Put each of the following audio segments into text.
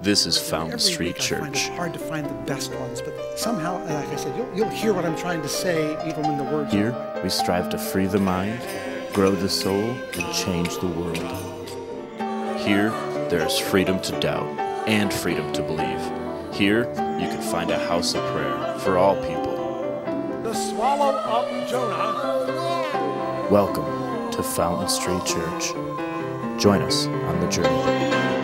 This is Fountain Every Street week I find it Church. hard to find the best ones, but somehow, like I said, you'll hear what I'm trying to say even when the words Here, aren't right. we strive to free the mind, grow the soul, and change the world. Here, there is freedom to doubt and freedom to believe. Here, you can find a house of prayer for all people. The swallow up Jonah. Welcome to Fountain Street Church. Join us on the journey.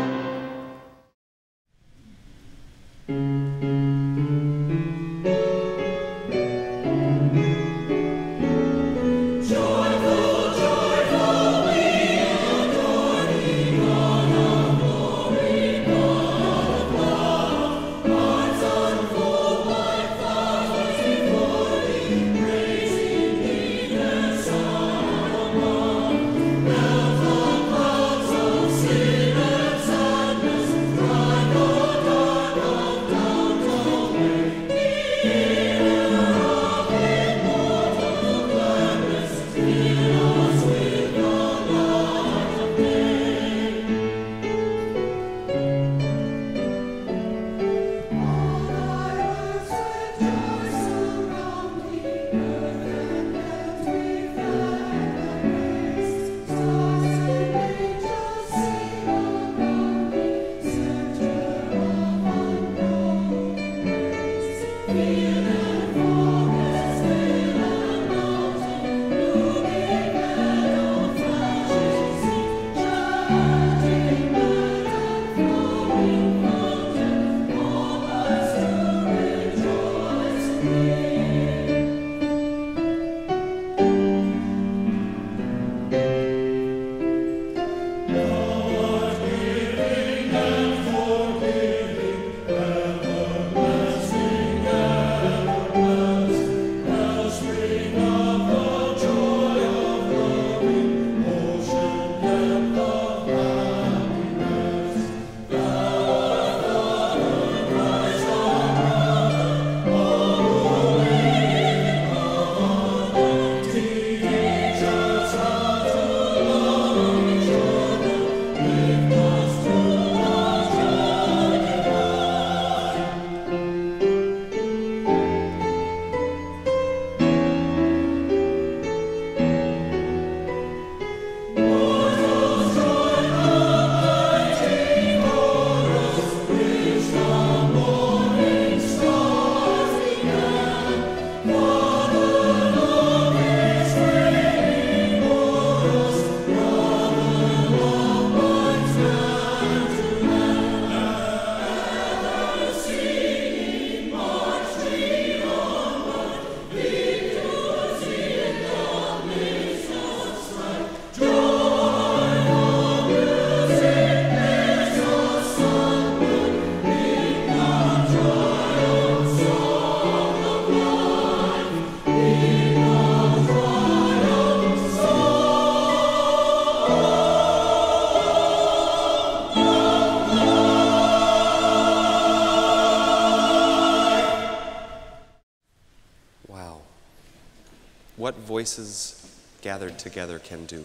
What voices gathered together can do.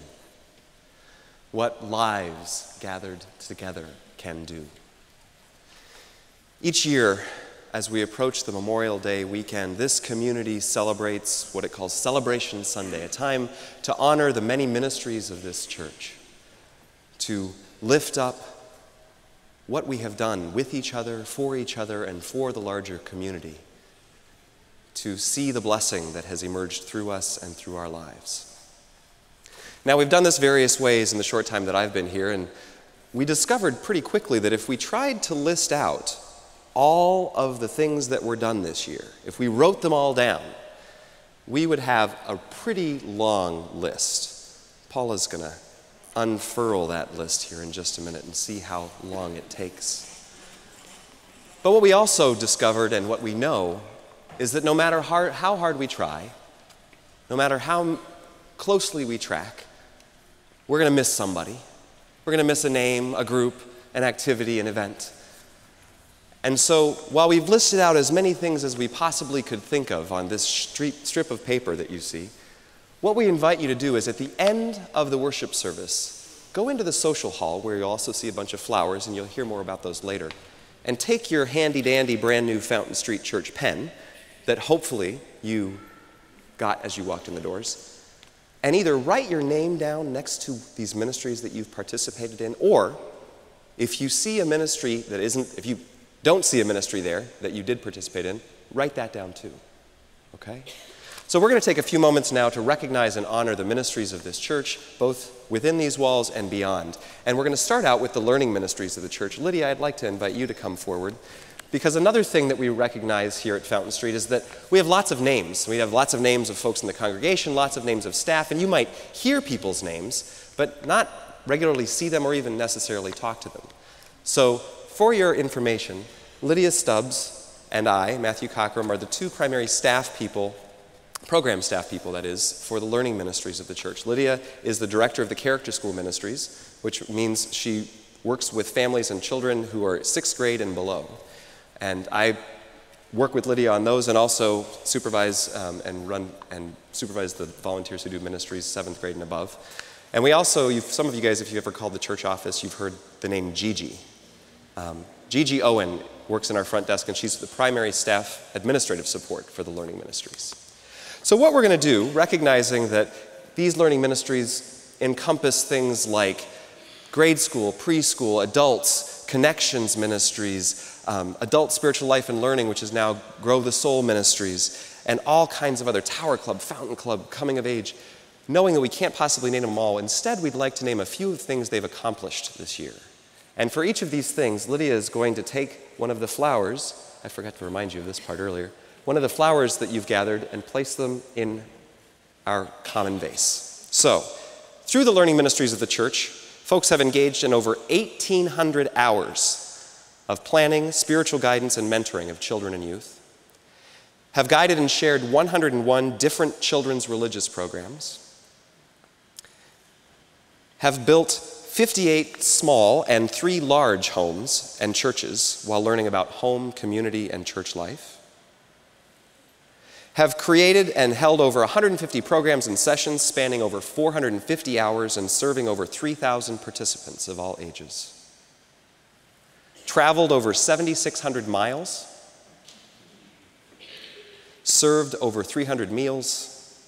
What lives gathered together can do. Each year, as we approach the Memorial Day weekend, this community celebrates what it calls Celebration Sunday, a time to honor the many ministries of this church, to lift up what we have done with each other, and for the larger community, to see the blessing that has emerged through us and through our lives. Now, we've done this various ways in the short time that I've been here, and we discovered pretty quickly that if we tried to list out all of the things that were done this year, if we wrote them all down, we would have a pretty long list. Paula's going to unfurl that list here in just a minute and see how long it takes. But what we also discovered and what we know is that no matter how hard we try, no matter how closely we track, we're going to miss somebody. We're going to miss a name, a group, an activity, an event. And so while we've listed out as many things as we possibly could think of on this strip of paper that you see, what we invite you to do is at the end of the worship service, go into the social hall where you'll also see a bunch of flowers, and you'll hear more about those later. and take your handy-dandy brand new Fountain Street Church pen that hopefully you got as you walked in the doors, and either write your name down next to these ministries that you've participated in, or if you see a ministry that isn't, if you don't see a ministry there that you did participate in, write that down too, okay? So we're going to take a few moments now to recognize and honor the ministries of this church, both within these walls and beyond. And we're going to start out with the learning ministries of the church. Lydia, I'd like to invite you to come forward, because another thing that we recognize here at Fountain Street is that we have lots of names. We have lots of names of folks in the congregation, lots of names of staff, and you might hear people's names, but not regularly see them or even necessarily talk to them. So for your information, Lydia Stubbs and I, Matthew Cockram, are the two primary staff people, program staff people, that is, for the learning ministries of the church. Lydia is the director of the Character School Ministries, which means she works with families and children who are 6th grade and below. And I work with Lydia on those and also supervise and supervise the volunteers who do ministries 7th grade and above. And we also, some of you guys, if you've ever called the church office, you've heard the name Gigi. Gigi Owen works in our front desk, and she's the primary staff administrative support for the learning ministries. So what we're going to do, recognizing that these learning ministries encompass things like grade school, preschool, adults, connections ministries, adult spiritual life and learning, which is now Grow the Soul ministries, and all kinds of other, Tower Club, Fountain Club, Coming of Age, knowing that we can't possibly name them all, instead we'd like to name a few things they've accomplished this year. And for each of these things, Lydia is going to take one of the flowers, I forgot to remind you of this part earlier, one of the flowers that you've gathered and place them in our common vase. So, through the learning ministries of the church, folks have engaged in over 1,800 hours of planning, spiritual guidance, and mentoring of children and youth, have guided and shared 101 different children's religious programs, have built 58 small and 3 large homes and churches while learning about home, community, and church life, have created and held over 150 programs and sessions spanning over 450 hours and serving over 3,000 participants of all ages, traveled over 7,600 miles, served over 300 meals,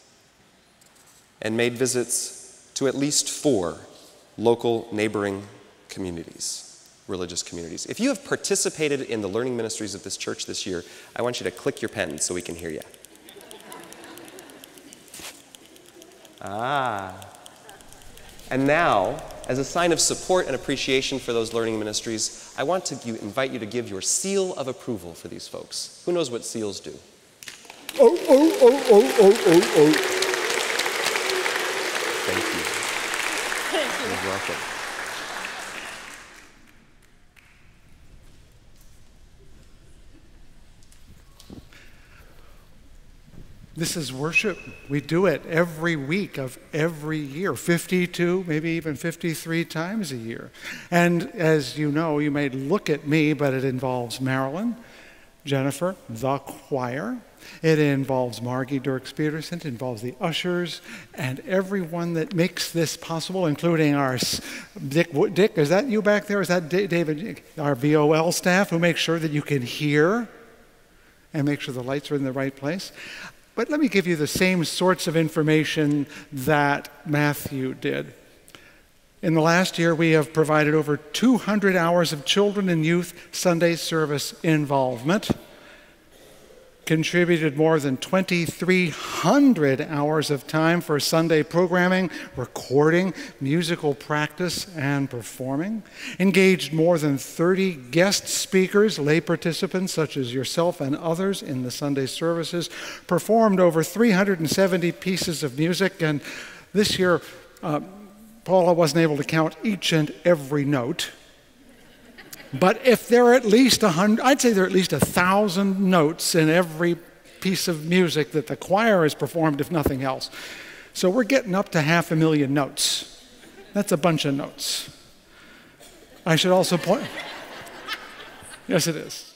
and made visits to at least 4 local neighboring communities, religious communities. If you have participated in the learning ministries of this church this year, I want you to click your pen so we can hear you. And now, as a sign of support and appreciation for those learning ministries, I want to invite you to give your seal of approval for these folks. Who knows what seals do? Oh. Thank you. You're welcome. This is worship. We do it every week of every year, 52, maybe even 53 times a year. And as you know, you may look at me, but it involves Marilyn, Jennifer, the choir. It involves Margie Dirks-Peterson. It involves the ushers and everyone that makes this possible, including our Dick, is that you back there? Is that David, our VOL staff, who makes sure that you can hear and make sure the lights are in the right place? But let me give you the same sorts of information that Matthew did. In the last year, we have provided over 200 hours of children and youth Sunday service involvement, contributed more than 2,300 hours of time for Sunday programming, recording, musical practice, and performing, engaged more than 30 guest speakers, lay participants such as yourself and others in the Sunday services, performed over 370 pieces of music, and this year, Paula wasn't able to count each and every note. But if there are at least 100, I'd say there are at least 1,000 notes in every piece of music that the choir has performed, if nothing else. So we're getting up to 500,000 notes. That's a bunch of notes. I should also point, yes it is.